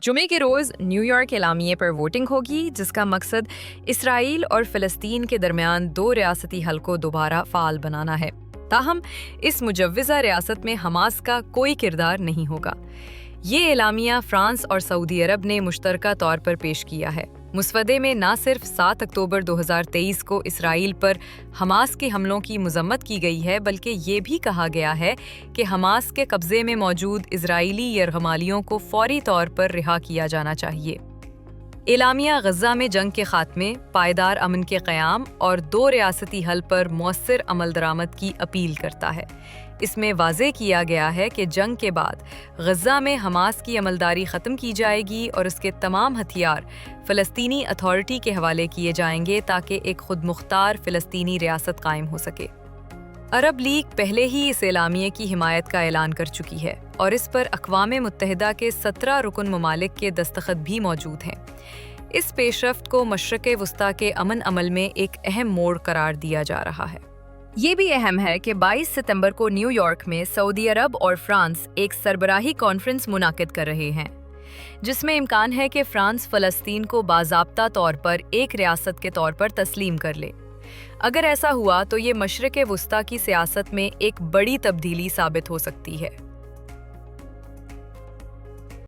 जुमे के रोज़ न्यूयॉर्क एलामिये पर वोटिंग होगी, जिसका मकसद इसराइल और फ़लस्तीन के दरमियान 2 रियासती हल को दोबारा फ़ाल बनाना है। ताहम इस मुजव्वज़ा रियासत में हमास का कोई किरदार नहीं होगा। ये एलामिया फ्रांस और सऊदी अरब ने मुश्तरका तौर पर पेश किया है। मुसवदे में न सिर्फ 7 अक्टूबर 2023 को इसराइल पर हमास के हमलों की मजम्मत की गई है, बल्कि ये भी कहा गया है कि हमास के कब्जे में मौजूद इजरायली यरगमालियों को फौरी तौर पर रिहा किया जाना चाहिए। एलामिया गज़ा में जंग के खात्मे, पायदार अमन के क़याम और 2 रियासती हल पर मौसर अमल दरामद की अपील करता है। इसमें वाज़े किया गया है कि जंग के बाद गज़ा में हमास की अमलदारी ख़त्म की जाएगी और उसके तमाम हथियार फ़लस्तीनी अथॉरिटी के हवाले किए जाएंगे ताकि एक खुद मुख्तार फ़लस्तीनी रियासत कायम हो सके। अरब लीग पहले ही इस एलामिये की हिमायत का ऐलान कर चुकी है और इस पर अक़वाम मुत्तहिदा के 17 रुकन ममालिक के दस्तखत भी मौजूद हैं। इस पेशरफ्त को मशरक़ वस्ता के अमन अमल में एक अहम मोड़ करार दिया जा रहा है। ये भी अहम है कि 22 सितंबर को न्यूयॉर्क में सऊदी अरब और फ्रांस एक सरबराही कॉन्फ्रेंस मुनाकिद कर रहे हैं, जिसमें इम्कान है कि फ्रांस फ़लस्तीन को बाज़ाब्ता तौर पर एक रियासत के तौर पर तस्लीम कर ले। अगर ऐसा हुआ तो ये मशरक़ वस्ता की सियासत में एक बड़ी तब्दीली साबित हो सकती है।